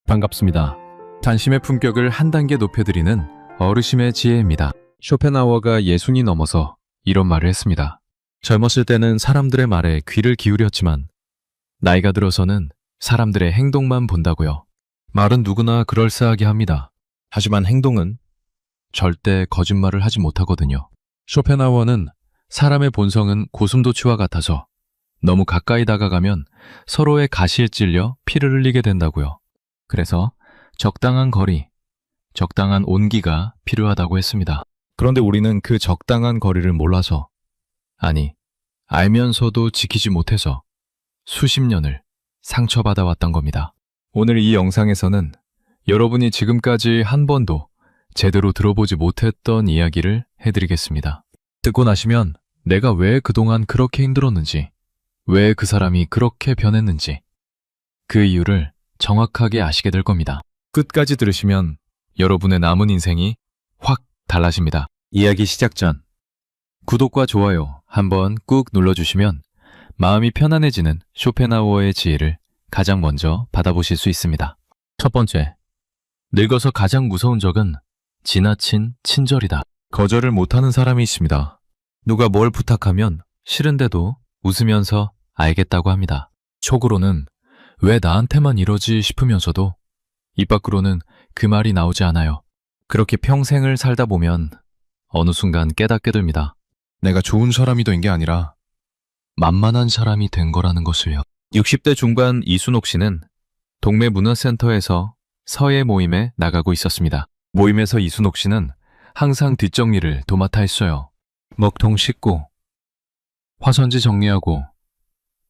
반갑습니다. 단심의 품격을 한 단계 높여드리는 어르심의 지혜입니다. 쇼펜하우어가 60이 넘어서 이런 말을 했습니다. 젊었을 때는 사람들의 말에 귀를 기울였지만 나이가 들어서는 사람들의 행동만 본다고요. 말은 누구나 그럴싸하게 합니다. 하지만 행동은 절대 거짓말을 하지 못하거든요. 쇼펜하우어는 사람의 본성은 고슴도치와 같아서 너무 가까이 다가가면 서로의 가시에 찔려 피를 흘리게 된다고요. 그래서 적당한 거리, 적당한 온기가 필요하다고 했습니다. 그런데 우리는 그 적당한 거리를 몰라서, 아니, 알면서도 지키지 못해서 수십 년을 상처받아 왔던 겁니다. 오늘 이 영상에서는 여러분이 지금까지 한 번도 제대로 들어보지 못했던 이야기를 해드리겠습니다. 듣고 나시면 내가 왜 그동안 그렇게 힘들었는지, 왜 그 사람이 그렇게 변했는지 그 이유를 정확하게 아시게 될 겁니다. 끝까지 들으시면 여러분의 남은 인생이 확 달라집니다. 이야기 시작 전 구독과 좋아요 한번 꾹 눌러주시면 마음이 편안해지는 쇼펜하우어의 지혜를 가장 먼저 받아보실 수 있습니다. 첫 번째, 늙어서 가장 무서운 적은 지나친 친절이다. 거절을 못하는 사람이 있습니다. 누가 뭘 부탁하면 싫은데도 웃으면서 알겠다고 합니다. 속으로는 왜 나한테만 이러지 싶으면서도 입 밖으로는 그 말이 나오지 않아요. 그렇게 평생을 살다 보면 어느 순간 깨닫게 됩니다. 내가 좋은 사람이 된 게 아니라 만만한 사람이 된 거라는 것을요. 60대 중반 이순옥 씨는 동네 문화센터에서 서예 모임에 나가고 있었습니다. 모임에서 이순옥 씨는 항상 뒷정리를 도맡아 했어요. 먹통 씻고, 화선지 정리하고,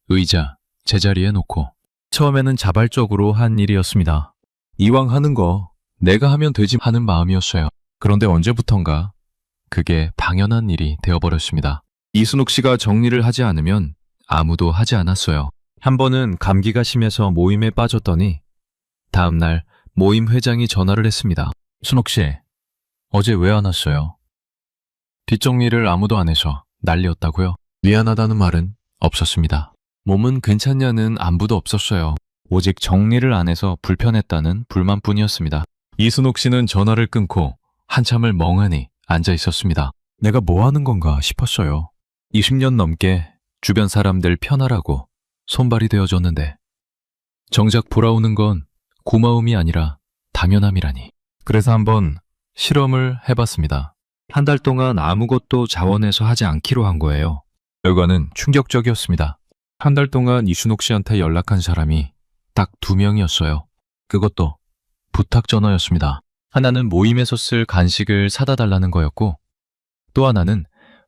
의자 제자리에 놓고. 처음에는 자발적으로 한 일이었습니다. 이왕 하는 거 내가 하면 되지 하는 마음이었어요. 그런데 언제부턴가 그게 당연한 일이 되어버렸습니다. 이순옥 씨가 정리를 하지 않으면 아무도 하지 않았어요. 한 번은 감기가 심해서 모임에 빠졌더니 다음날 모임 회장이 전화를 했습니다. 순옥 씨, 어제 왜 안 왔어요? 뒷정리를 아무도 안 해서 난리였다고요? 미안하다는 말은 없었습니다. 몸은 괜찮냐는 안부도 없었어요. 오직 정리를 안 해서 불편했다는 불만뿐이었습니다. 이순옥 씨는 전화를 끊고 한참을 멍하니 앉아 있었습니다. 내가 뭐 하는 건가 싶었어요. 20년 넘게 주변 사람들 편하라고 손발이 되어줬는데 정작 돌아오는 건 고마움이 아니라 당연함이라니. 그래서 한번 실험을 해봤습니다. 한 달 동안 아무것도 자원해서 하지 않기로 한 거예요. 결과는 충격적이었습니다. 한 달 동안 이순옥 씨한테 연락한 사람이 딱 2명이었어요. 그것도 부탁 전화였습니다. 하나는 모임에서 쓸 간식을 사다 달라는 거였고, 또 하나는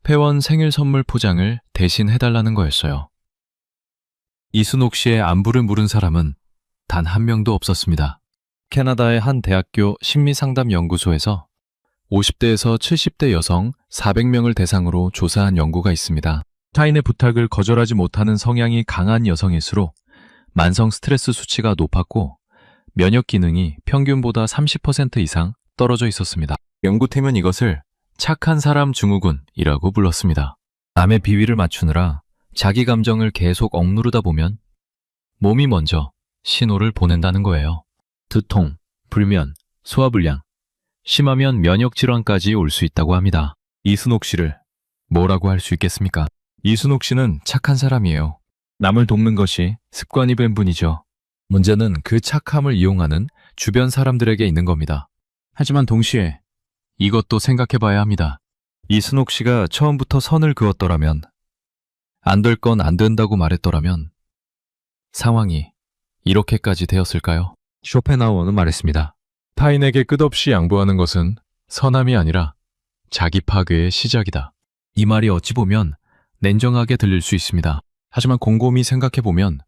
회원 생일 선물 포장을 대신 해달라는 거였어요. 이순옥 씨의 안부를 물은 사람은 단 한 명도 없었습니다. 캐나다의 한 대학교 심리상담연구소에서 50대에서 70대 여성 400명을 대상으로 조사한 연구가 있습니다. 타인의 부탁을 거절하지 못하는 성향이 강한 여성일수록 만성 스트레스 수치가 높았고 면역 기능이 평균보다 30% 이상 떨어져 있었습니다. 연구팀은 이것을 착한 사람 증후군이라고 불렀습니다. 남의 비위를 맞추느라 자기 감정을 계속 억누르다 보면 몸이 먼저 신호를 보낸다는 거예요. 두통, 불면, 소화불량, 심하면 면역 질환까지 올 수 있다고 합니다. 이순옥 씨를 뭐라고 할 수 있겠습니까? 이순옥 씨는 착한 사람이에요. 남을 돕는 것이 습관이 된 분이죠. 문제는 그 착함을 이용하는 주변 사람들에게 있는 겁니다. 하지만 동시에 이것도 생각해봐야 합니다. 이순옥 씨가 처음부터 선을 그었더라면, 안 될 건 안 된다고 말했더라면 상황이 이렇게까지 되었을까요? 쇼펜하우어는 말했습니다. 타인에게 끝없이 양보하는 것은 선함이 아니라 자기 파괴의 시작이다. 이 말이 어찌 보면 냉정하게 들릴 수 있습니다. 하지만 곰곰이 생각해보면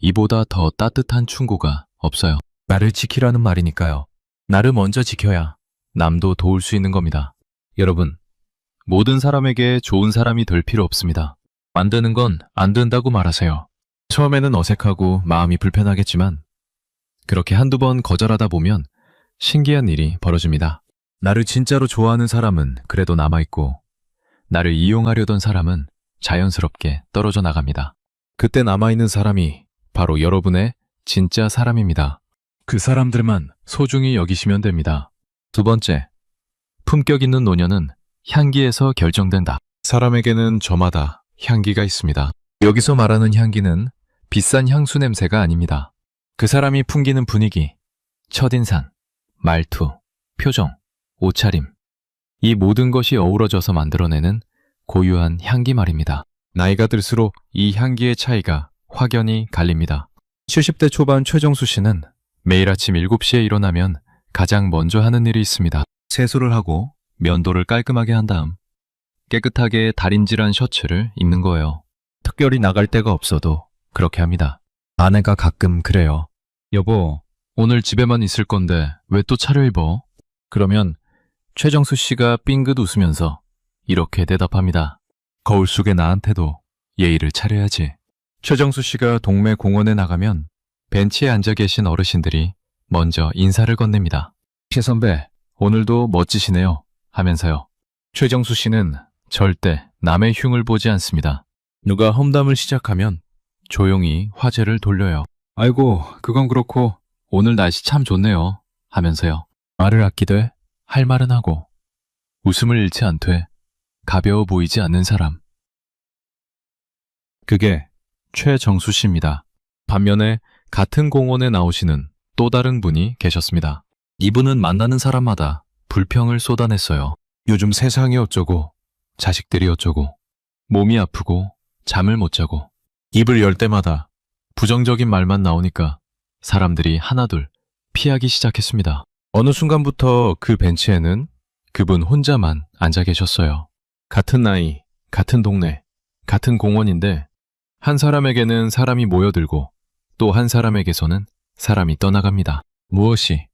이보다 더 따뜻한 충고가 없어요. 나를 지키라는 말이니까요. 나를 먼저 지켜야 남도 도울 수 있는 겁니다. 여러분, 모든 사람에게 좋은 사람이 될 필요 없습니다. 안 되는 건 안 된다고 말하세요. 처음에는 어색하고 마음이 불편하겠지만 그렇게 한두 번 거절하다 보면 신기한 일이 벌어집니다. 나를 진짜로 좋아하는 사람은 그래도 남아있고 나를 이용하려던 사람은 자연스럽게 떨어져 나갑니다. 그때 남아있는 사람이 바로 여러분의 진짜 사람입니다. 그 사람들만 소중히 여기시면 됩니다. 두 번째, 품격 있는 노년은 향기에서 결정된다. 사람에게는 저마다 향기가 있습니다. 여기서 말하는 향기는 비싼 향수 냄새가 아닙니다. 그 사람이 풍기는 분위기, 첫인상, 말투, 표정, 옷차림, 이 모든 것이 어우러져서 만들어내는 고유한 향기 말입니다. 나이가 들수록 이 향기의 차이가 확연히 갈립니다. 70대 초반 최정수 씨는 매일 아침 7시에 일어나면 가장 먼저 하는 일이 있습니다. 세수를 하고 면도를 깔끔하게 한 다음 깨끗하게 다림질한 셔츠를 입는 거예요. 특별히 나갈 데가 없어도 그렇게 합니다. 아내가 가끔 그래요. 여보, 오늘 집에만 있을 건데 왜 또 차려입어? 그러면 최정수 씨가 삥긋 웃으면서 이렇게 대답합니다. 거울 속의 나한테도 예의를 차려야지. 최정수 씨가 동네 공원에 나가면 벤치에 앉아 계신 어르신들이 먼저 인사를 건넵니다. 최 선배, 오늘도 멋지시네요 하면서요. 최정수 씨는 절대 남의 흉을 보지 않습니다. 누가 험담을 시작하면 조용히 화제를 돌려요. 아이고, 그건 그렇고 오늘 날씨 참 좋네요 하면서요. 말을 아끼되 할 말은 하고 웃음을 잃지 않되 가벼워 보이지 않는 사람. 그게 최정수 씨입니다. 반면에 같은 공원에 나오시는 또 다른 분이 계셨습니다. 이분은 만나는 사람마다 불평을 쏟아냈어요. 요즘 세상이 어쩌고, 자식들이 어쩌고, 몸이 아프고, 잠을 못 자고, 입을 열 때마다 부정적인 말만 나오니까 사람들이 하나둘 피하기 시작했습니다. 어느 순간부터 그 벤치에는 그분 혼자만 앉아 계셨어요. 같은 나이, 같은 동네, 같은 공원인데 한 사람에게는 사람이 모여들고 또 한 사람에게서는 사람이 떠나갑니다. 무엇이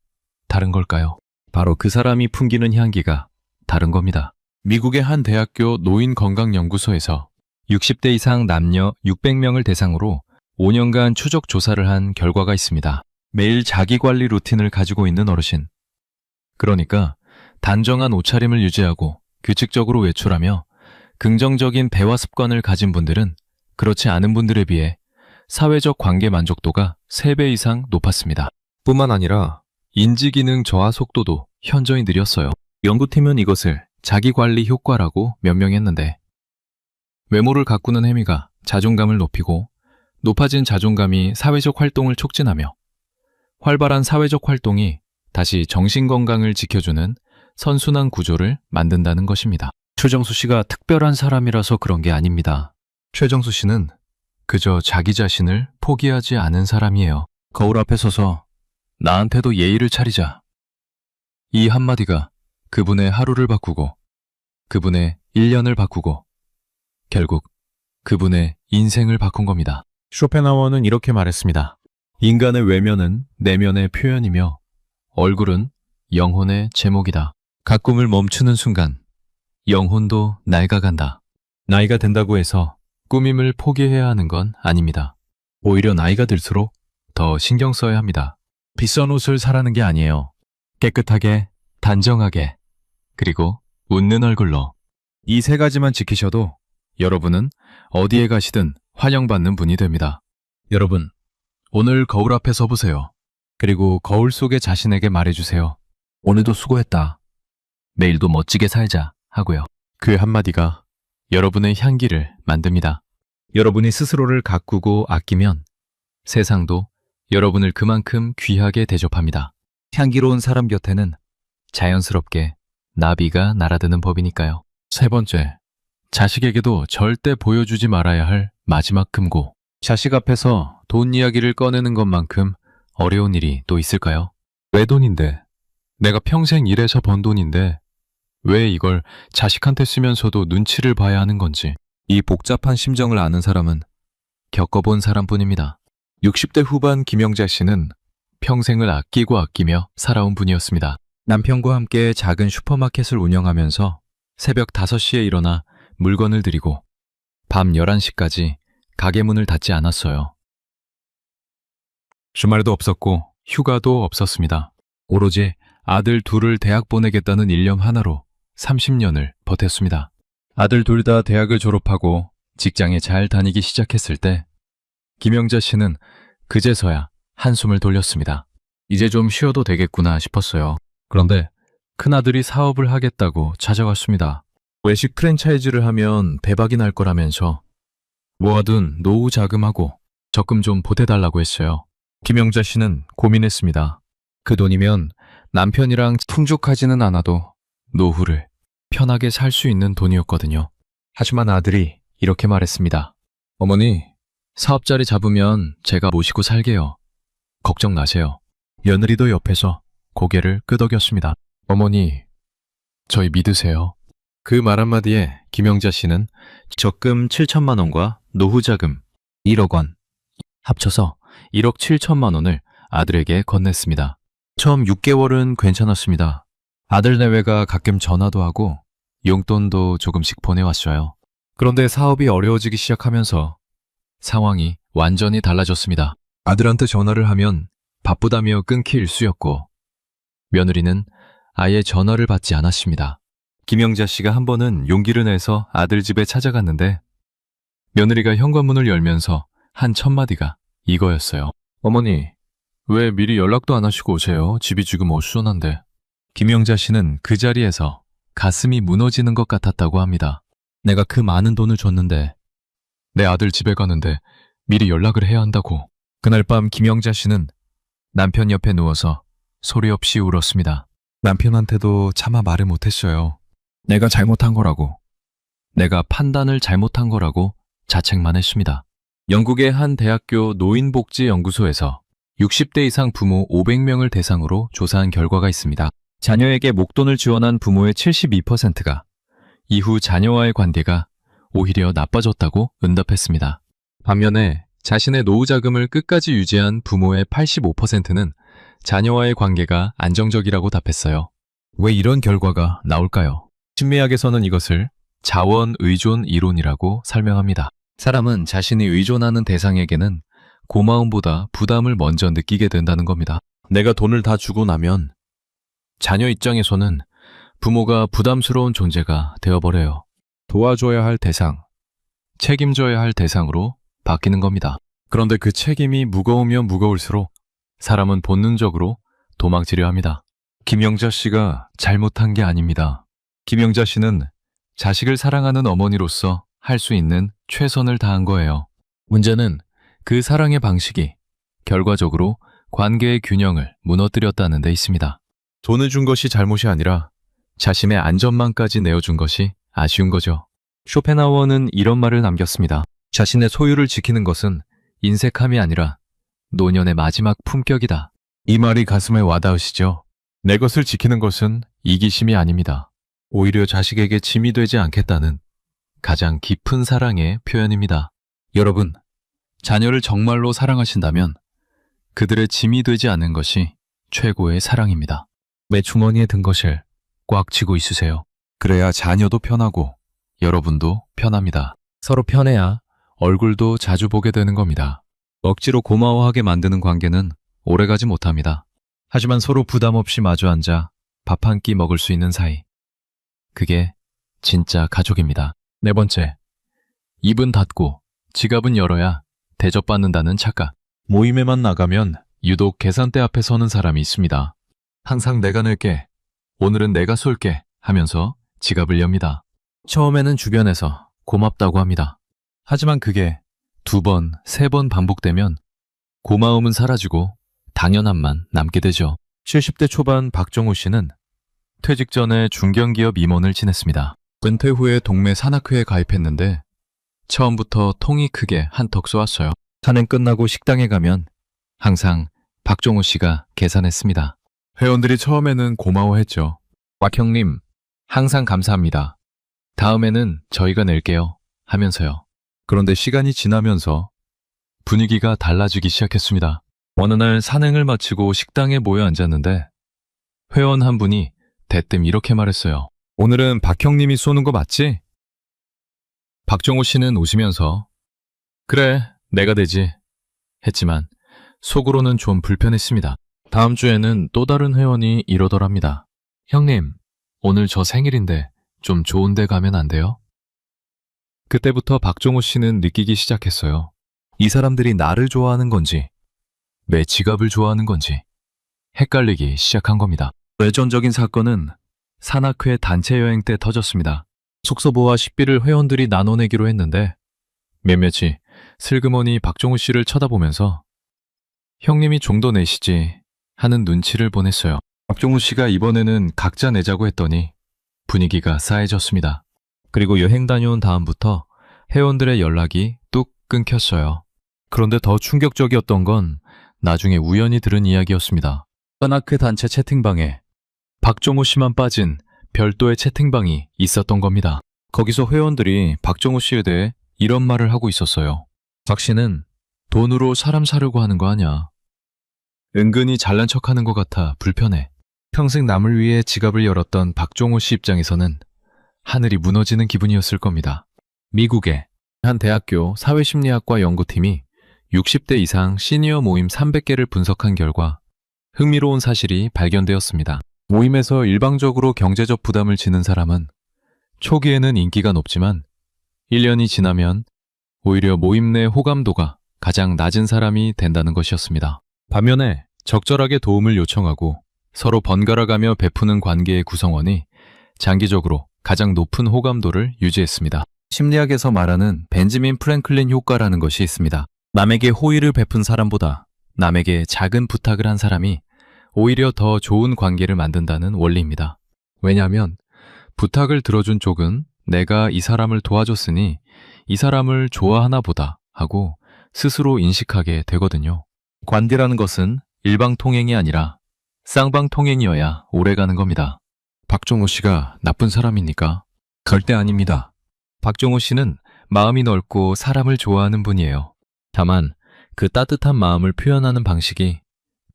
다른 걸까요? 바로 그 사람이 풍기는 향기가 다른 겁니다. 미국의 한 대학교 노인건강연구소에서 60대 이상 남녀 600명을 대상으로 5년간 추적 조사를 한 결과가 있습니다. 매일 자기관리 루틴을 가지고 있는 어르신. 그러니까 단정한 옷차림을 유지하고 규칙적으로 외출하며 긍정적인 대화 습관을 가진 분들은 그렇지 않은 분들에 비해 사회적 관계 만족도가 3배 이상 높았습니다. 뿐만 아니라 인지기능 저하 속도도 현저히 느렸어요. 연구팀은 이것을 자기관리 효과라고 명명했는데 외모를 가꾸는 행위가 자존감을 높이고 높아진 자존감이 사회적 활동을 촉진하며 활발한 사회적 활동이 다시 정신건강을 지켜주는 선순환 구조를 만든다는 것입니다. 최정수 씨가 특별한 사람이라서 그런 게 아닙니다. 최정수 씨는 그저 자기 자신을 포기하지 않은 사람이에요. 거울 앞에 서서 나한테도 예의를 차리자. 이 한마디가 그분의 하루를 바꾸고 그분의 1년을 바꾸고 결국 그분의 인생을 바꾼 겁니다. 쇼펜하워는 이렇게 말했습니다. 인간의 외면은 내면의 표현이며 얼굴은 영혼의 제목이다. 가꿈을 멈추는 순간 영혼도 낡아간다. 나이가 된다고 해서 꾸밈을 포기해야 하는 건 아닙니다. 오히려 나이가 들수록 더 신경 써야 합니다. 비싼 옷을 사라는 게 아니에요. 깨끗하게, 단정하게, 그리고 웃는 얼굴로. 이 3가지만 지키셔도 여러분은 어디에 가시든 환영받는 분이 됩니다. 여러분, 오늘 거울 앞에 서보세요. 그리고 거울 속의 자신에게 말해주세요. 오늘도 수고했다. 내일도 멋지게 살자 하고요. 그 한마디가 여러분의 향기를 만듭니다. 여러분이 스스로를 가꾸고 아끼면 세상도 여러분을 그만큼 귀하게 대접합니다. 향기로운 사람 곁에는 자연스럽게 나비가 날아드는 법이니까요. 3번째, 자식에게도 절대 보여주지 말아야 할 마지막 금고. 자식 앞에서 돈 이야기를 꺼내는 것만큼 어려운 일이 또 있을까요? 왜 돈인데? 내가 평생 일해서 번 돈인데 왜 이걸 자식한테 쓰면서도 눈치를 봐야 하는 건지. 이 복잡한 심정을 아는 사람은 겪어본 사람뿐입니다. 60대 후반 김영자 씨는 평생을 아끼고 아끼며 살아온 분이었습니다. 남편과 함께 작은 슈퍼마켓을 운영하면서 새벽 5시에 일어나 물건을 드리고 밤 11시까지 가게 문을 닫지 않았어요. 주말도 없었고 휴가도 없었습니다. 오로지 아들 둘을 대학 보내겠다는 일념 하나로 30년을 버텼습니다. 아들 둘 다 대학을 졸업하고 직장에 잘 다니기 시작했을 때 김영자 씨는 그제서야 한숨을 돌렸습니다. 이제 좀 쉬어도 되겠구나 싶었어요. 그런데 큰아들이 사업을 하겠다고 찾아왔습니다. 외식 프랜차이즈를 하면 대박이 날 거라면서 모아둔 노후 자금하고 적금 좀 보태달라고 했어요. 김영자 씨는 고민했습니다. 그 돈이면 남편이랑 풍족하지는 않아도 노후를 편하게 살 수 있는 돈이었거든요. 하지만 아들이 이렇게 말했습니다. 어머니, 사업 자리 잡으면 제가 모시고 살게요. 걱정 마세요. 며느리도 옆에서 고개를 끄덕였습니다. 어머니, 저희 믿으세요. 그 말 한마디에 김영자 씨는 적금 7천만 원과 노후 자금 1억 원 합쳐서 1억 7천만 원을 아들에게 건넸습니다. 처음 6개월은 괜찮았습니다. 아들 내외가 가끔 전화도 하고 용돈도 조금씩 보내왔어요. 그런데 사업이 어려워지기 시작하면서 상황이 완전히 달라졌습니다. 아들한테 전화를 하면 바쁘다며 끊기 일쑤였고 며느리는 아예 전화를 받지 않았습니다. 김영자 씨가 한 번은 용기를 내서 아들 집에 찾아갔는데 며느리가 현관문을 열면서 한 첫마디가 이거였어요. 어머니, 왜 미리 연락도 안 하시고 오세요? 집이 지금 어수선한데. 김영자 씨는 그 자리에서 가슴이 무너지는 것 같았다고 합니다. 내가 그 많은 돈을 줬는데 내 아들 집에 가는데 미리 연락을 해야 한다고. 그날 밤 김영자 씨는 남편 옆에 누워서 소리 없이 울었습니다. 남편한테도 차마 말을 못했어요. 내가 잘못한 거라고. 내가 판단을 잘못한 거라고 자책만 했습니다. 영국의 한 대학교 노인복지연구소에서 60대 이상 부모 500명을 대상으로 조사한 결과가 있습니다. 자녀에게 목돈을 지원한 부모의 72%가 이후 자녀와의 관계가 오히려 나빠졌다고 응답했습니다. 반면에 자신의 노후 자금을 끝까지 유지한 부모의 85%는 자녀와의 관계가 안정적이라고 답했어요. 왜 이런 결과가 나올까요? 심리학에서는 이것을 자원 의존 이론이라고 설명합니다. 사람은 자신이 의존하는 대상에게는 고마움보다 부담을 먼저 느끼게 된다는 겁니다. 내가 돈을 다 주고 나면 자녀 입장에서는 부모가 부담스러운 존재가 되어버려요. 도와줘야 할 대상, 책임져야 할 대상으로 바뀌는 겁니다. 그런데 그 책임이 무거우면 무거울수록 사람은 본능적으로 도망치려 합니다. 김영자 씨가 잘못한 게 아닙니다. 김영자 씨는 자식을 사랑하는 어머니로서 할 수 있는 최선을 다한 거예요. 문제는 그 사랑의 방식이 결과적으로 관계의 균형을 무너뜨렸다는 데 있습니다. 돈을 준 것이 잘못이 아니라 자신의 안전망까지 내어준 것이 아쉬운 거죠. 쇼펜하우어는 이런 말을 남겼습니다. 자신의 소유를 지키는 것은 인색함이 아니라 노년의 마지막 품격이다. 이 말이 가슴에 와닿으시죠? 내 것을 지키는 것은 이기심이 아닙니다. 오히려 자식에게 짐이 되지 않겠다는 가장 깊은 사랑의 표현입니다. 여러분, 자녀를 정말로 사랑하신다면 그들의 짐이 되지 않는 것이 최고의 사랑입니다. 매 주머니에 든 것을 꽉 쥐고 있으세요. 그래야 자녀도 편하고 여러분도 편합니다. 서로 편해야 얼굴도 자주 보게 되는 겁니다. 억지로 고마워하게 만드는 관계는 오래가지 못합니다. 하지만 서로 부담 없이 마주 앉아 밥 한 끼 먹을 수 있는 사이. 그게 진짜 가족입니다. 네 번째, 입은 닫고 지갑은 열어야 대접받는다는 착각. 모임에만 나가면 유독 계산대 앞에 서는 사람이 있습니다. 항상 내가 낼게, 오늘은 내가 쏠게 하면서 지갑을 엽니다. 처음에는 주변에서 고맙다고 합니다. 하지만 그게 2번, 3번 반복되면 고마움은 사라지고 당연함만 남게 되죠. 70대 초반 박정호 씨는 퇴직 전에 중견기업 임원을 지냈습니다. 은퇴 후에 동네 산악회에 가입했는데 처음부터 통이 크게 한턱 쏘았어요. 산행 끝나고 식당에 가면 항상 박정호 씨가 계산했습니다. 회원들이 처음에는 고마워했죠. 박 형님, 항상 감사합니다. 다음에는 저희가 낼게요 하면서요. 그런데 시간이 지나면서 분위기가 달라지기 시작했습니다. 어느 날 산행을 마치고 식당에 모여 앉았는데 회원 한 분이 대뜸 이렇게 말했어요. 오늘은 박 형님이 쏘는 거 맞지? 박정호 씨는 웃으면서 그래, 내가 되지 했지만 속으로는 좀 불편했습니다. 다음 주에는 또 다른 회원이 이러더랍니다. 형님, 오늘 저 생일인데 좀 좋은 데 가면 안 돼요? 그때부터 박정호 씨는 느끼기 시작했어요. 이 사람들이 나를 좋아하는 건지 내 지갑을 좋아하는 건지 헷갈리기 시작한 겁니다. 외전적인 사건은 산악회 단체 여행 때 터졌습니다. 숙소보와 식비를 회원들이 나눠내기로 했는데 몇몇이 슬그머니 박종우 씨를 쳐다보면서 형님이 좀 더 내시지 하는 눈치를 보냈어요. 박종우 씨가 이번에는 각자 내자고 했더니 분위기가 싸해졌습니다. 그리고 여행 다녀온 다음부터 회원들의 연락이 뚝 끊겼어요. 그런데 더 충격적이었던 건 나중에 우연히 들은 이야기였습니다. 산악회 단체 채팅방에 박종우 씨만 빠진 별도의 채팅방이 있었던 겁니다. 거기서 회원들이 박종우 씨에 대해 이런 말을 하고 있었어요. 박 씨는 돈으로 사람 사려고 하는 거 아냐. 은근히 잘난 척하는 것 같아 불편해. 평생 남을 위해 지갑을 열었던 박종우 씨 입장에서는 하늘이 무너지는 기분이었을 겁니다. 미국의 한 대학교 사회심리학과 연구팀이 60대 이상 시니어 모임 300개를 분석한 결과 흥미로운 사실이 발견되었습니다. 모임에서 일방적으로 경제적 부담을 지는 사람은 초기에는 인기가 높지만 1년이 지나면 오히려 모임 내 호감도가 가장 낮은 사람이 된다는 것이었습니다. 반면에 적절하게 도움을 요청하고 서로 번갈아가며 베푸는 관계의 구성원이 장기적으로 가장 높은 호감도를 유지했습니다. 심리학에서 말하는 벤저민 프랭클린 효과라는 것이 있습니다. 남에게 호의를 베푼 사람보다 남에게 작은 부탁을 한 사람이 오히려 더 좋은 관계를 만든다는 원리입니다. 왜냐하면 부탁을 들어준 쪽은 내가 이 사람을 도와줬으니 이 사람을 좋아하나 보다 하고 스스로 인식하게 되거든요. 관계라는 것은 일방통행이 아니라 쌍방통행이어야 오래가는 겁니다. 박종우 씨가 나쁜 사람입니까? 절대 아닙니다. 박종우 씨는 마음이 넓고 사람을 좋아하는 분이에요. 다만 그 따뜻한 마음을 표현하는 방식이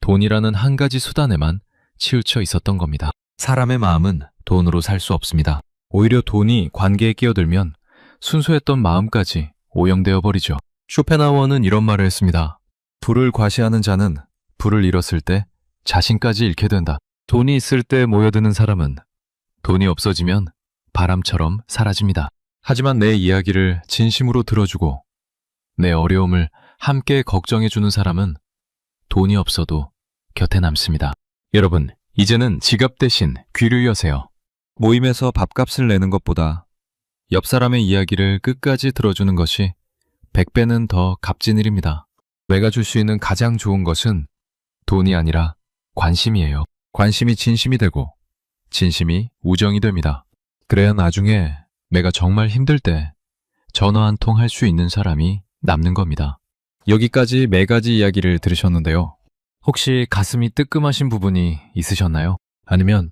돈이라는 한 가지 수단에만 치우쳐 있었던 겁니다. 사람의 마음은 돈으로 살 수 없습니다. 오히려 돈이 관계에 끼어들면 순수했던 마음까지 오염되어 버리죠. 쇼펜하우어는 이런 말을 했습니다. 부를 과시하는 자는 부를 잃었을 때 자신까지 잃게 된다. 돈이 있을 때 모여드는 사람은 돈이 없어지면 바람처럼 사라집니다. 하지만 내 이야기를 진심으로 들어주고 내 어려움을 함께 걱정해주는 사람은 돈이 없어도 곁에 남습니다. 여러분, 이제는 지갑 대신 귀를 여세요. 모임에서 밥값을 내는 것보다 옆 사람의 이야기를 끝까지 들어주는 것이 100배는 더 값진 일입니다. 내가 줄 수 있는 가장 좋은 것은 돈이 아니라 관심이에요. 관심이 진심이 되고 진심이 우정이 됩니다. 그래야 나중에 내가 정말 힘들 때 전화 한 통 할 수 있는 사람이 남는 겁니다. 여기까지 4가지 이야기를 들으셨는데요. 혹시 가슴이 뜨끔하신 부분이 있으셨나요? 아니면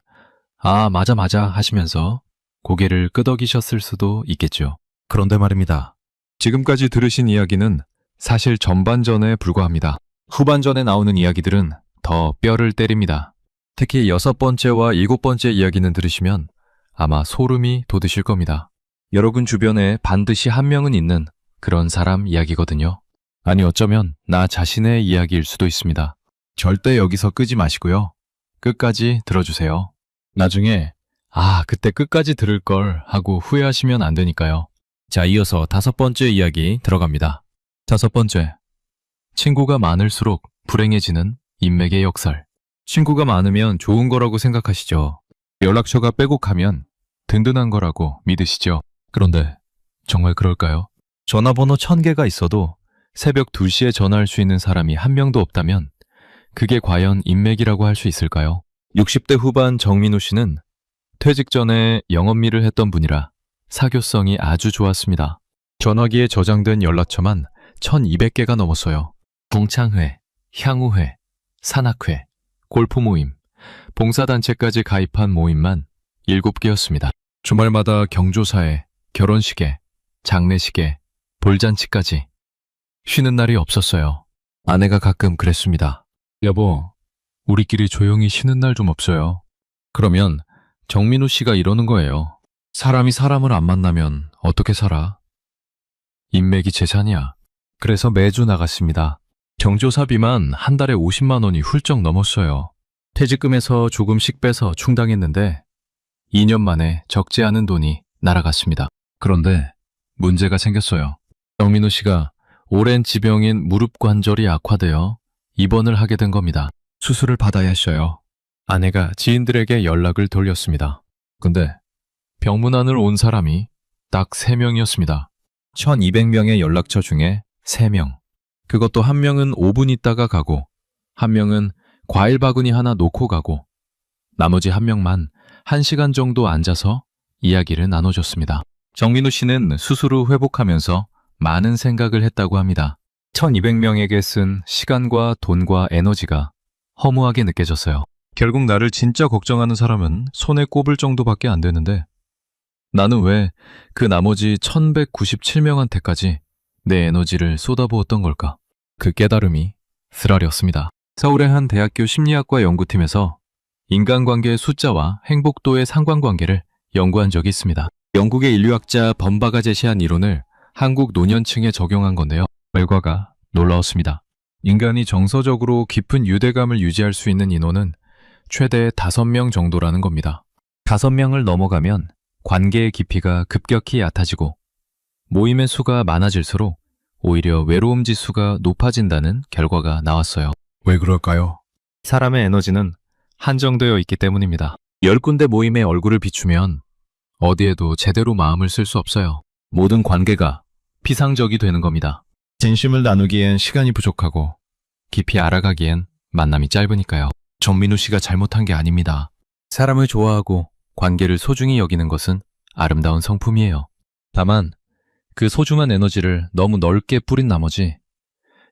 아 맞아 하시면서 고개를 끄덕이셨을 수도 있겠죠. 그런데 말입니다. 지금까지 들으신 이야기는 사실 전반전에 불과합니다. 후반전에 나오는 이야기들은 더 뼈를 때립니다. 특히 6번째와 7번째 이야기는 들으시면 아마 소름이 돋으실 겁니다. 여러분 주변에 반드시 한 명은 있는 그런 사람 이야기거든요. 아니 어쩌면 나 자신의 이야기일 수도 있습니다. 절대 여기서 끄지 마시고요. 끝까지 들어주세요. 나중에 아 그때 끝까지 들을 걸 하고 후회하시면 안 되니까요. 자, 이어서 5번째 이야기 들어갑니다. 5번째, 친구가 많을수록 불행해지는 인맥의 역설. 친구가 많으면 좋은 거라고 생각하시죠. 연락처가 빼곡하면 든든한 거라고 믿으시죠. 그런데 정말 그럴까요? 전화번호 1000개가 있어도 새벽 2시에 전화할 수 있는 사람이 한 명도 없다면 그게 과연 인맥이라고 할 수 있을까요? 60대 후반 정민우 씨는 퇴직 전에 영업일을 했던 분이라 사교성이 아주 좋았습니다. 전화기에 저장된 연락처만 1200개가 넘었어요. 동창회, 향후회, 산악회, 골프 모임, 봉사단체까지 가입한 모임만 7개였습니다. 주말마다 경조사에, 결혼식에, 장례식에, 볼잔치까지 쉬는 날이 없었어요. 아내가 가끔 그랬습니다. 여보, 우리끼리 조용히 쉬는 날 좀 없어요. 그러면 정민우 씨가 이러는 거예요. 사람이 사람을 안 만나면 어떻게 살아? 인맥이 재산이야. 그래서 매주 나갔습니다. 경조사비만 한 달에 50만 원이 훌쩍 넘었어요. 퇴직금에서 조금씩 빼서 충당했는데 2년 만에 적지 않은 돈이 날아갔습니다. 그런데 문제가 생겼어요. 정민우 씨가 오랜 지병인 무릎 관절이 악화되어 입원을 하게 된 겁니다. 수술을 받아야 했어요. 아내가 지인들에게 연락을 돌렸습니다. 근데 병문안을 온 사람이 딱 3명이었습니다. 1200명의 연락처 중에 3명. 그것도 한 명은 5분 있다가 가고, 한 명은 과일 바구니 하나 놓고 가고, 나머지 한 명만 1시간 정도 앉아서 이야기를 나눠줬습니다. 정민우 씨는 수술 후 회복하면서 많은 생각을 했다고 합니다. 1200명에게 쓴 시간과 돈과 에너지가 허무하게 느껴졌어요. 결국 나를 진짜 걱정하는 사람은 손에 꼽을 정도밖에 안 되는데 나는 왜 그 나머지 1197명한테까지 내 에너지를 쏟아부었던 걸까? 그 깨달음이 쓰라렸습니다. 서울의 한 대학교 심리학과 연구팀에서 인간관계의 숫자와 행복도의 상관관계를 연구한 적이 있습니다. 영국의 인류학자 범바가 제시한 이론을 한국 노년층에 적용한 건데요. 결과가 놀라웠습니다. 인간이 정서적으로 깊은 유대감을 유지할 수 있는 인원은 최대 5명 정도라는 겁니다. 5명을 넘어가면 관계의 깊이가 급격히 얕아지고 모임의 수가 많아질수록 오히려 외로움 지수가 높아진다는 결과가 나왔어요. 왜 그럴까요? 사람의 에너지는 한정되어 있기 때문입니다. 10군데 모임에 얼굴을 비추면 어디에도 제대로 마음을 쓸 수 없어요. 모든 관계가 피상적이 되는 겁니다. 진심을 나누기엔 시간이 부족하고 깊이 알아가기엔 만남이 짧으니까요. 정민우 씨가 잘못한 게 아닙니다. 사람을 좋아하고 관계를 소중히 여기는 것은 아름다운 성품이에요. 다만 그 소중한 에너지를 너무 넓게 뿌린 나머지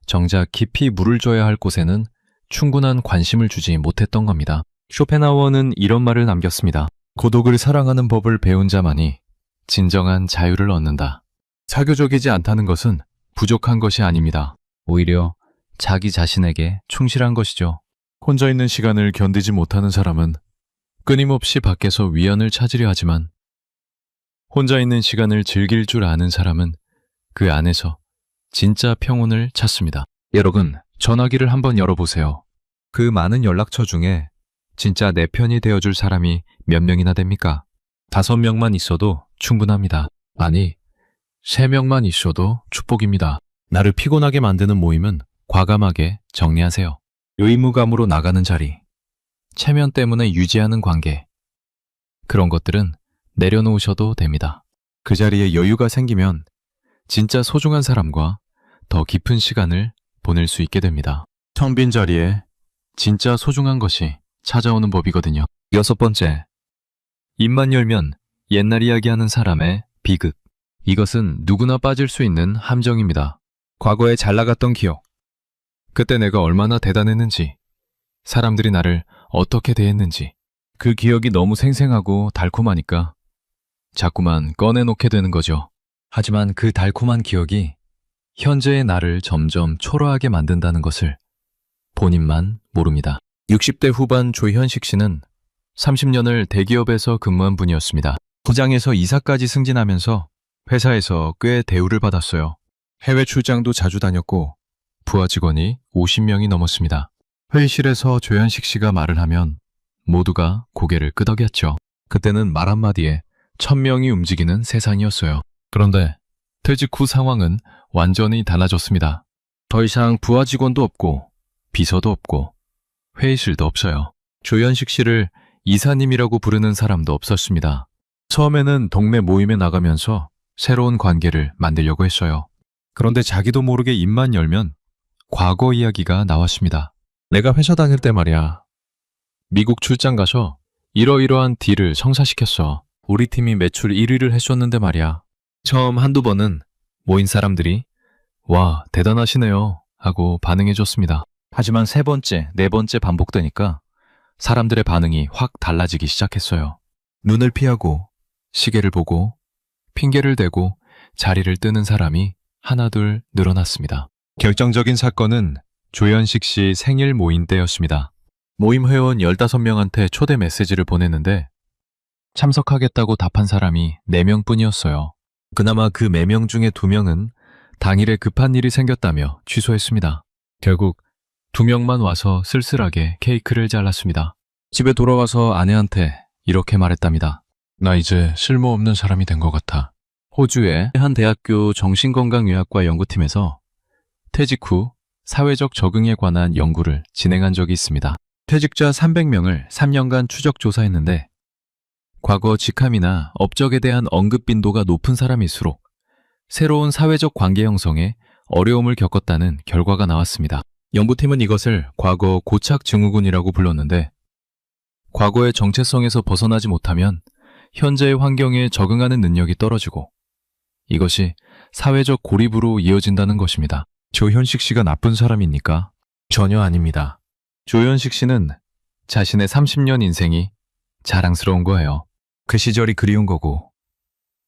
정작 깊이 물을 줘야 할 곳에는 충분한 관심을 주지 못했던 겁니다. 쇼펜하우어는 이런 말을 남겼습니다. 고독을 사랑하는 법을 배운 자만이 진정한 자유를 얻는다. 사교적이지 않다는 것은 부족한 것이 아닙니다. 오히려 자기 자신에게 충실한 것이죠. 혼자 있는 시간을 견디지 못하는 사람은 끊임없이 밖에서 위안을 찾으려 하지만 혼자 있는 시간을 즐길 줄 아는 사람은 그 안에서 진짜 평온을 찾습니다. 여러분, 전화기를 한번 열어보세요. 그 많은 연락처 중에 진짜 내 편이 되어줄 사람이 몇 명이나 됩니까? 5명만 있어도 충분합니다. 아니, 3명만 있어도 축복입니다. 나를 피곤하게 만드는 모임은 과감하게 정리하세요. 의무감으로 나가는 자리, 체면 때문에 유지하는 관계, 그런 것들은 내려놓으셔도 됩니다. 그 자리에 여유가 생기면 진짜 소중한 사람과 더 깊은 시간을 보낼 수 있게 됩니다. 텅 빈 자리에 진짜 소중한 것이 찾아오는 법이거든요. 6번째, 입만 열면 옛날 이야기하는 사람의 비극. 이것은 누구나 빠질 수 있는 함정입니다. 과거에 잘 나갔던 기억, 그때 내가 얼마나 대단했는지, 사람들이 나를 어떻게 대했는지, 그 기억이 너무 생생하고 달콤하니까 자꾸만 꺼내놓게 되는 거죠. 하지만 그 달콤한 기억이 현재의 나를 점점 초라하게 만든다는 것을 본인만 모릅니다. 60대 후반 조현식 씨는 30년을 대기업에서 근무한 분이었습니다. 부장에서 이사까지 승진하면서 회사에서 꽤 대우를 받았어요. 해외 출장도 자주 다녔고 부하 직원이 50명이 넘었습니다. 회의실에서 조현식 씨가 말을 하면 모두가 고개를 끄덕였죠. 그때는 말 한마디에 1000명이 움직이는 세상이었어요. 그런데 퇴직 후 상황은 완전히 달라졌습니다. 더 이상 부하 직원도 없고 비서도 없고 회의실도 없어요. 조현식 씨를 이사님이라고 부르는 사람도 없었습니다. 처음에는 동네 모임에 나가면서 새로운 관계를 만들려고 했어요. 그런데 자기도 모르게 입만 열면 과거 이야기가 나왔습니다. 내가 회사 다닐 때 말이야, 미국 출장 가서 이러이러한 딜을 성사시켰어. 우리 팀이 매출 1위를 했었는데 말이야. 처음 한두 번은 모인 사람들이 와, 대단하시네요 하고 반응해줬습니다. 하지만 3번째, 4번째 반복되니까 사람들의 반응이 확 달라지기 시작했어요. 눈을 피하고 시계를 보고 핑계를 대고 자리를 뜨는 사람이 하나둘 늘어났습니다. 결정적인 사건은 조현식 씨 생일 모임 때였습니다. 모임 회원 15명한테 초대 메시지를 보냈는데 참석하겠다고 답한 사람이 4명뿐이었어요. 그나마 그 4명 중에 2명은 당일에 급한 일이 생겼다며 취소했습니다. 결국 2명만 와서 쓸쓸하게 케이크를 잘랐습니다. 집에 돌아와서 아내한테 이렇게 말했답니다. 나 이제 쓸모없는 사람이 된 것 같아. 호주의 한 대학교 정신건강의학과 연구팀에서 퇴직 후 사회적 적응에 관한 연구를 진행한 적이 있습니다. 퇴직자 300명을 3년간 추적 조사했는데 과거 직함이나 업적에 대한 언급 빈도가 높은 사람일수록 새로운 사회적 관계 형성에 어려움을 겪었다는 결과가 나왔습니다. 연구팀은 이것을 과거 고착 증후군이라고 불렀는데 과거의 정체성에서 벗어나지 못하면 현재의 환경에 적응하는 능력이 떨어지고 이것이 사회적 고립으로 이어진다는 것입니다. 조현식 씨가 나쁜 사람입니까? 전혀 아닙니다. 조현식 씨는 자신의 30년 인생이 자랑스러운 거예요. 그 시절이 그리운 거고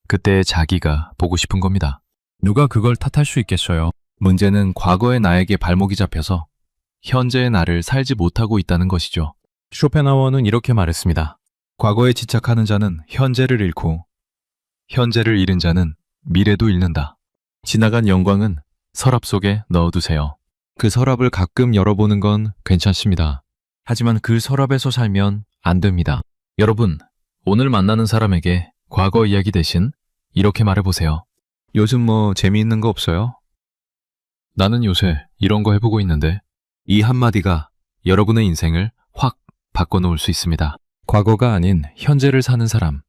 그때의 자기가 보고 싶은 겁니다. 누가 그걸 탓할 수 있겠어요? 문제는 과거의 나에게 발목이 잡혀서 현재의 나를 살지 못하고 있다는 것이죠. 쇼펜하우어는 이렇게 말했습니다. 과거에 집착하는 자는 현재를 잃고 현재를 잃은 자는 미래도 잃는다. 지나간 영광은 서랍 속에 넣어두세요. 그 서랍을 가끔 열어보는 건 괜찮습니다. 하지만 그 서랍에서 살면 안 됩니다. 여러분, 오늘 만나는 사람에게 과거 이야기 대신 이렇게 말해보세요. 요즘 뭐 재미있는 거 없어요? 나는 요새 이런 거 해보고 있는데 이 한마디가 여러분의 인생을 확 바꿔놓을 수 있습니다. 과거가 아닌 현재를 사는 사람.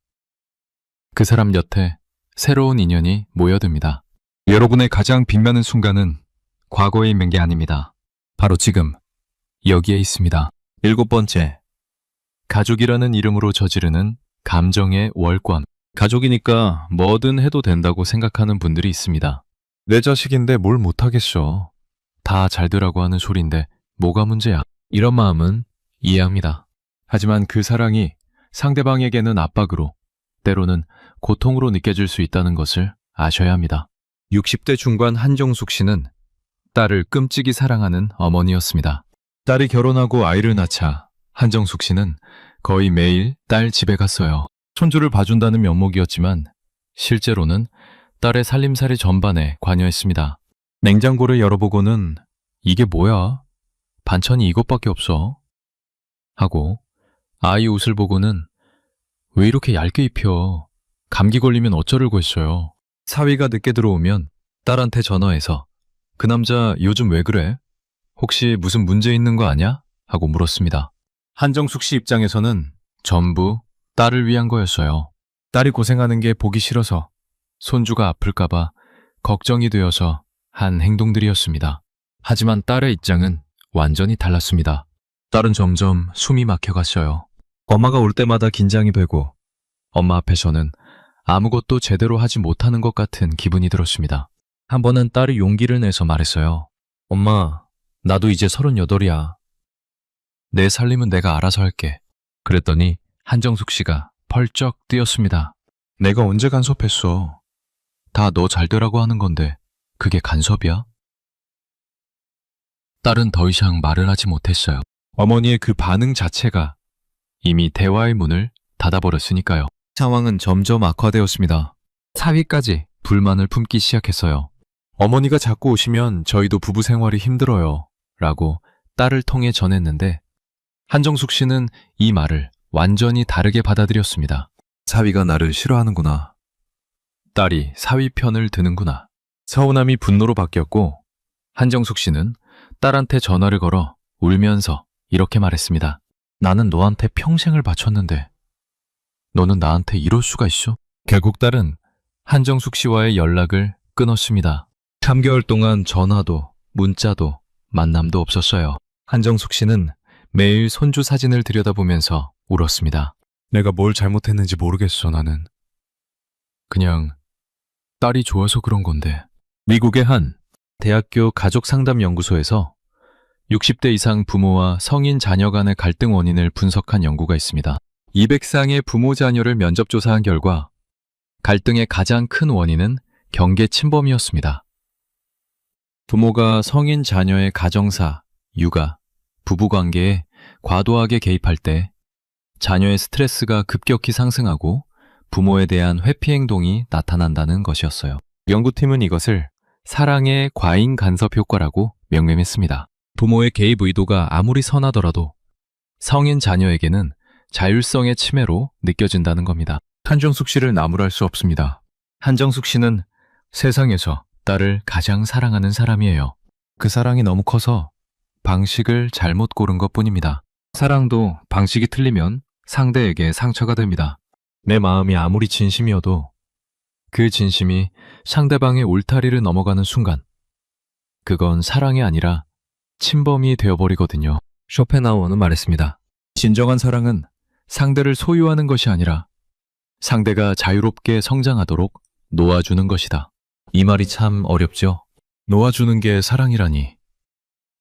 그 사람 곁에 새로운 인연이 모여듭니다. 여러분의 가장 빛나는 순간은 과거에 있는 게 아닙니다. 바로 지금 여기에 있습니다. 7번째, 가족이라는 이름으로 저지르는 감정의 월권. 가족이니까 뭐든 해도 된다고 생각하는 분들이 있습니다. 내 자식인데 뭘 못하겠어. 다 잘되라고 하는 소린데 뭐가 문제야. 이런 마음은 이해합니다. 하지만 그 사랑이 상대방에게는 압박으로 때로는 고통으로 느껴질 수 있다는 것을 아셔야 합니다. 60대 중반 한정숙 씨는 딸을 끔찍이 사랑하는 어머니였습니다. 딸이 결혼하고 아이를 낳자 한정숙 씨는 거의 매일 딸 집에 갔어요. 손주를 봐준다는 명목이었지만 실제로는 딸의 살림살이 전반에 관여했습니다. 냉장고를 열어보고는 이게 뭐야? 반찬이 이것밖에 없어. 하고 아이 옷을 보고는 왜 이렇게 얇게 입혀? 감기 걸리면 어쩌려고 했어요. 사위가 늦게 들어오면 딸한테 전화해서 그 남자 요즘 왜 그래? 혹시 무슨 문제 있는 거 아냐? 하고 물었습니다. 한정숙 씨 입장에서는 전부 딸을 위한 거였어요. 딸이 고생하는 게 보기 싫어서 손주가 아플까봐 걱정이 되어서 한 행동들이었습니다. 하지만 딸의 입장은 완전히 달랐습니다. 딸은 점점 숨이 막혀갔어요. 엄마가 올 때마다 긴장이 되고 엄마 앞에서는 아무것도 제대로 하지 못하는 것 같은 기분이 들었습니다. 한 번은 딸이 용기를 내서 말했어요. 엄마, 나도 이제 38이야. 내 살림은 내가 알아서 할게. 그랬더니 한정숙 씨가 펄쩍 뛰었습니다. 내가 언제 간섭했어? 다 너 잘되라고 하는 건데 그게 간섭이야? 딸은 더 이상 말을 하지 못했어요. 어머니의 그 반응 자체가 이미 대화의 문을 닫아버렸으니까요. 상황은 점점 악화되었습니다. 사위까지 불만을 품기 시작했어요. 어머니가 자꾸 오시면 저희도 부부 생활이 힘들어요. 라고 딸을 통해 전했는데 한정숙 씨는 이 말을 완전히 다르게 받아들였습니다. 사위가 나를 싫어하는구나. 딸이 사위 편을 드는구나. 서운함이 분노로 바뀌었고 한정숙 씨는 딸한테 전화를 걸어 울면서 이렇게 말했습니다. 나는 너한테 평생을 바쳤는데 너는 나한테 이럴 수가 있어? 결국 딸은 한정숙 씨와의 연락을 끊었습니다. 3개월 동안 전화도 문자도 만남도 없었어요. 한정숙 씨는 매일 손주 사진을 들여다보면서 울었습니다. 내가 뭘 잘못했는지 모르겠어, 나는. 그냥 딸이 좋아서 그런 건데. 미국의 한 대학교 가족상담연구소에서 60대 이상 부모와 성인 자녀 간의 갈등 원인을 분석한 연구가 있습니다. 200쌍의 부모 자녀를 면접 조사한 결과 갈등의 가장 큰 원인은 경계 침범이었습니다. 부모가 성인 자녀의 가정사, 육아, 부부관계에 과도하게 개입할 때 자녀의 스트레스가 급격히 상승하고 부모에 대한 회피 행동이 나타난다는 것이었어요. 연구팀은 이것을 사랑의 과잉 간섭 효과라고 명명했습니다. 부모의 개입 의도가 아무리 선하더라도 성인 자녀에게는 자율성의 침해로 느껴진다는 겁니다. 한정숙 씨를 나무랄 수 없습니다. 한정숙 씨는 세상에서 딸을 가장 사랑하는 사람이에요. 그 사랑이 너무 커서 방식을 잘못 고른 것뿐입니다. 사랑도 방식이 틀리면 상대에게 상처가 됩니다. 내 마음이 아무리 진심이어도 그 진심이 상대방의 울타리를 넘어가는 순간 그건 사랑이 아니라 침범이 되어버리거든요. 쇼펜하우어는 말했습니다. 진정한 사랑은 상대를 소유하는 것이 아니라 상대가 자유롭게 성장하도록 놓아주는 것이다. 이 말이 참 어렵죠? 놓아주는 게 사랑이라니.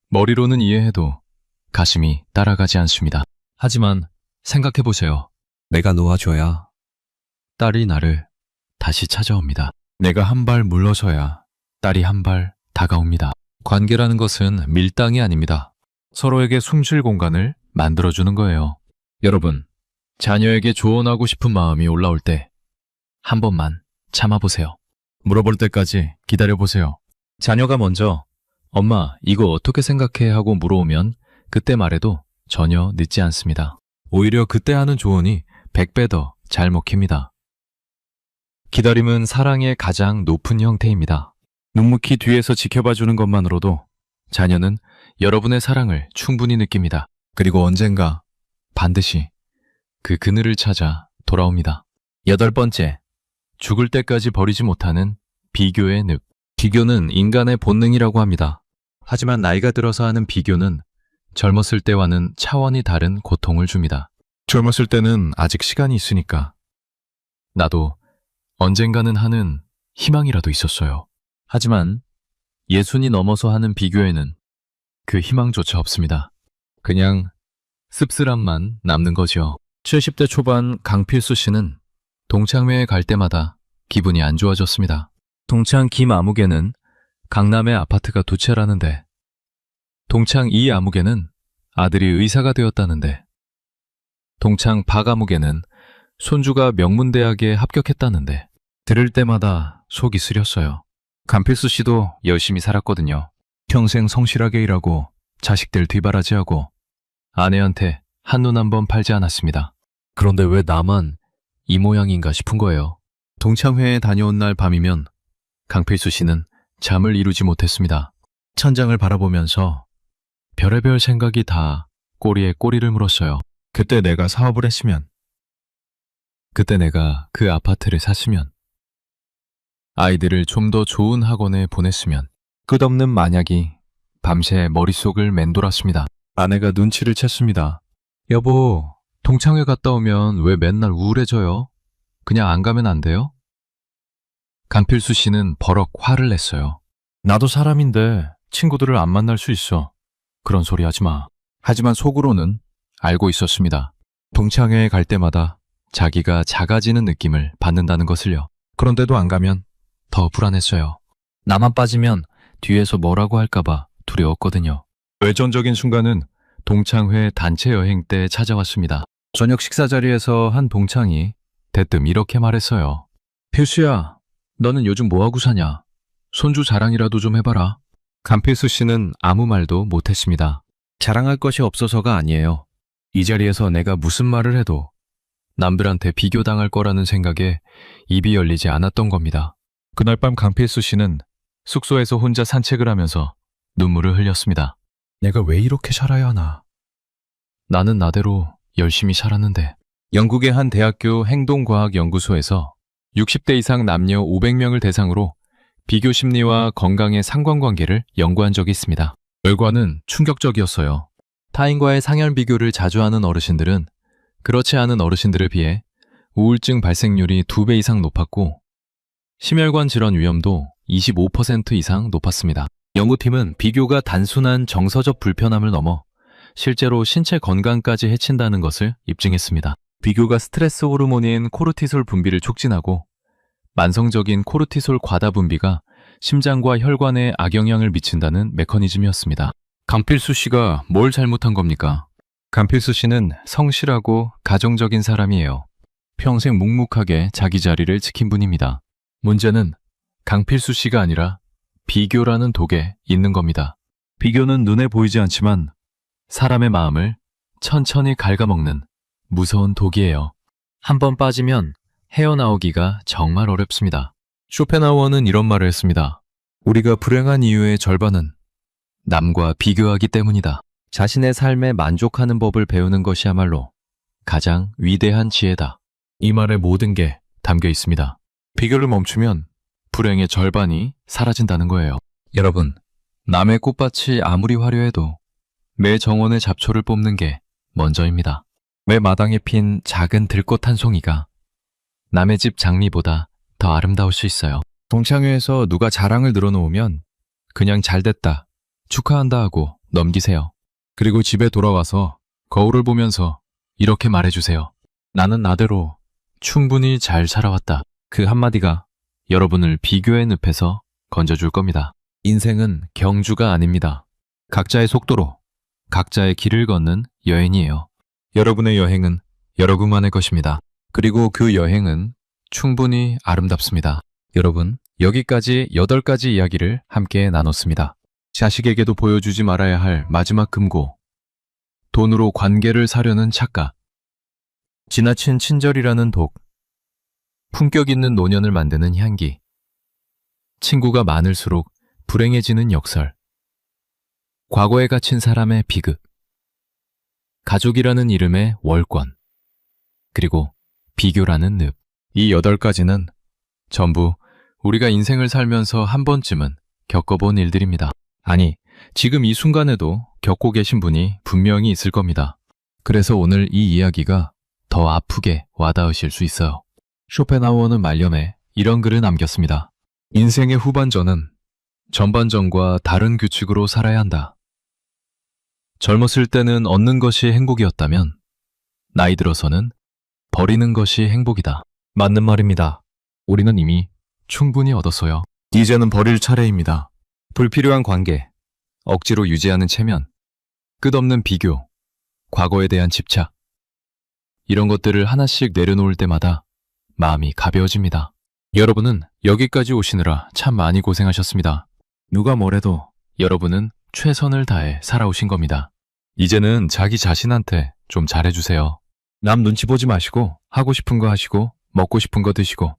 머리로는 이해해도 가슴이 따라가지 않습니다. 하지만 생각해보세요. 내가 놓아줘야 딸이 나를 다시 찾아옵니다. 내가 한 발 물러서야 딸이 한 발 다가옵니다. 관계라는 것은 밀당이 아닙니다. 서로에게 숨 쉴 공간을 만들어주는 거예요. 여러분, 자녀에게 조언하고 싶은 마음이 올라올 때 한 번만 참아보세요. 물어볼 때까지 기다려보세요. 자녀가 먼저 엄마, 이거 어떻게 생각해? 하고 물어오면 그때 말해도 전혀 늦지 않습니다. 오히려 그때 하는 조언이 100배 더 잘 먹힙니다. 기다림은 사랑의 가장 높은 형태입니다. 묵묵히 뒤에서 지켜봐주는 것만으로도 자녀는 여러분의 사랑을 충분히 느낍니다. 그리고 언젠가 반드시 그 그늘을 찾아 돌아옵니다. 8번째, 죽을 때까지 버리지 못하는 비교의 늪. 비교는 인간의 본능이라고 합니다. 하지만 나이가 들어서 하는 비교는 젊었을 때와는 차원이 다른 고통을 줍니다. 젊었을 때는 아직 시간이 있으니까 나도 언젠가는 하는 희망이라도 있었어요. 하지만 예순이 넘어서 하는 비교에는 그 희망조차 없습니다. 그냥 씁쓸함만 남는 거죠. 70대 초반 강필수 씨는 동창회에 갈 때마다 기분이 안 좋아졌습니다. 동창 김아무개는 강남의 아파트가 두 채라는데, 동창 이아무개는 아들이 의사가 되었다는데, 동창 박아무개는 손주가 명문대학에 합격했다는데 들을 때마다 속이 쓰렸어요. 강필수 씨도 열심히 살았거든요. 평생 성실하게 일하고 자식들 뒷바라지하고 아내한테 한눈 한번 팔지 않았습니다. 그런데 왜 나만 이 모양인가 싶은 거예요. 동창회에 다녀온 날 밤이면 강필수 씨는 잠을 이루지 못했습니다. 천장을 바라보면서 별의별 생각이 다 꼬리에 꼬리를 물었어요. 그때 내가 사업을 했으면, 그때 내가 그 아파트를 샀으면, 아이들을 좀 더 좋은 학원에 보냈으면, 끝없는 만약이 밤새 머릿속을 맴돌았습니다. 아내가 눈치를 챘습니다. 여보, 동창회 갔다 오면 왜 맨날 우울해져요? 그냥 안 가면 안 돼요? 강필수 씨는 버럭 화를 냈어요. 나도 사람인데 친구들을 안 만날 수 있어. 그런 소리 하지 마. 하지만 속으로는 알고 있었습니다. 동창회에 갈 때마다 자기가 작아지는 느낌을 받는다는 것을요. 그런데도 안 가면 더 불안했어요. 나만 빠지면 뒤에서 뭐라고 할까봐 두려웠거든요. 외전적인 순간은 동창회 단체 여행 때 찾아왔습니다. 저녁 식사 자리에서 한 동창이 대뜸 이렇게 말했어요. 필수야, 너는 요즘 뭐하고 사냐? 손주 자랑이라도 좀 해봐라. 강필수 씨는 아무 말도 못했습니다. 자랑할 것이 없어서가 아니에요. 이 자리에서 내가 무슨 말을 해도 남들한테 비교당할 거라는 생각에 입이 열리지 않았던 겁니다. 그날 밤 강필수 씨는 숙소에서 혼자 산책을 하면서 눈물을 흘렸습니다. 내가 왜 이렇게 살아야 하나? 나는 나대로 열심히 살았는데. 영국의 한 대학교 행동과학연구소에서 60대 이상 남녀 500명을 대상으로 비교 심리와 건강의 상관관계를 연구한 적이 있습니다. 결과는 충격적이었어요. 타인과의 상열 비교를 자주 하는 어르신들은 그렇지 않은 어르신들에 비해 우울증 발생률이 2배 이상 높았고 심혈관 질환 위험도 25% 이상 높았습니다. 연구팀은 비교가 단순한 정서적 불편함을 넘어 실제로 신체 건강까지 해친다는 것을 입증했습니다. 비교가 스트레스 호르몬인 코르티솔 분비를 촉진하고 만성적인 코르티솔 과다 분비가 심장과 혈관에 악영향을 미친다는 메커니즘이었습니다. 강필수 씨가 뭘 잘못한 겁니까? 강필수 씨는 성실하고 가정적인 사람이에요. 평생 묵묵하게 자기 자리를 지킨 분입니다. 문제는 강필수 씨가 아니라 비교라는 독에 있는 겁니다. 비교는 눈에 보이지 않지만 사람의 마음을 천천히 갉아먹는 무서운 독이에요. 한 번 빠지면 헤어나오기가 정말 어렵습니다. 쇼펜하우어는 이런 말을 했습니다. 우리가 불행한 이유의 절반은 남과 비교하기 때문이다. 자신의 삶에 만족하는 법을 배우는 것이야말로 가장 위대한 지혜다. 이 말에 모든 게 담겨 있습니다. 비교를 멈추면 불행의 절반이 사라진다는 거예요. 여러분, 남의 꽃밭이 아무리 화려해도 매 정원의 잡초를 뽑는 게 먼저입니다. 매 마당에 핀 작은 들꽃 한 송이가 남의 집 장미보다 더 아름다울 수 있어요. 동창회에서 누가 자랑을 늘어놓으면 그냥 잘됐다, 축하한다 하고 넘기세요. 그리고 집에 돌아와서 거울을 보면서 이렇게 말해주세요. 나는 나대로 충분히 잘 살아왔다. 그 한마디가 여러분을 비교의 늪에서 건져줄 겁니다. 인생은 경주가 아닙니다. 각자의 속도로 각자의 길을 걷는 여행이에요. 여러분의 여행은 여러분만의 것입니다. 그리고 그 여행은 충분히 아름답습니다. 여러분, 여기까지 8가지 이야기를 함께 나눴습니다. 자식에게도 보여주지 말아야 할 마지막 금고, 돈으로 관계를 사려는 착각, 지나친 친절이라는 독, 품격 있는 노년을 만드는 향기, 친구가 많을수록 불행해지는 역설, 과거에 갇힌 사람의 비극, 가족이라는 이름의 월권, 그리고 비교라는 늪. 이 8가지는 전부 우리가 인생을 살면서 한 번쯤은 겪어본 일들입니다. 아니, 지금 이 순간에도 겪고 계신 분이 분명히 있을 겁니다. 그래서 오늘 이 이야기가 더 아프게 와닿으실 수 있어요. 쇼펜하우어는 말년에 이런 글을 남겼습니다. 인생의 후반전은 전반전과 다른 규칙으로 살아야 한다. 젊었을 때는 얻는 것이 행복이었다면 나이 들어서는 버리는 것이 행복이다. 맞는 말입니다. 우리는 이미 충분히 얻었어요. 이제는 버릴 차례입니다. 불필요한 관계, 억지로 유지하는 체면, 끝없는 비교, 과거에 대한 집착. 이런 것들을 하나씩 내려놓을 때마다 마음이 가벼워집니다. 여러분은 여기까지 오시느라 참 많이 고생하셨습니다. 누가 뭐래도 여러분은 최선을 다해 살아오신 겁니다. 이제는 자기 자신한테 좀 잘해주세요. 남 눈치 보지 마시고 하고 싶은 거 하시고 먹고 싶은 거 드시고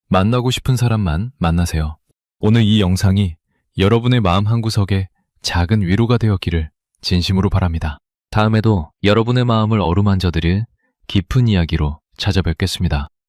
만나고 싶은 사람만 만나세요. 오늘 이 영상이 여러분의 마음 한구석에 작은 위로가 되었기를 진심으로 바랍니다. 다음에도 여러분의 마음을 어루만져 드릴 깊은 이야기로 찾아뵙겠습니다.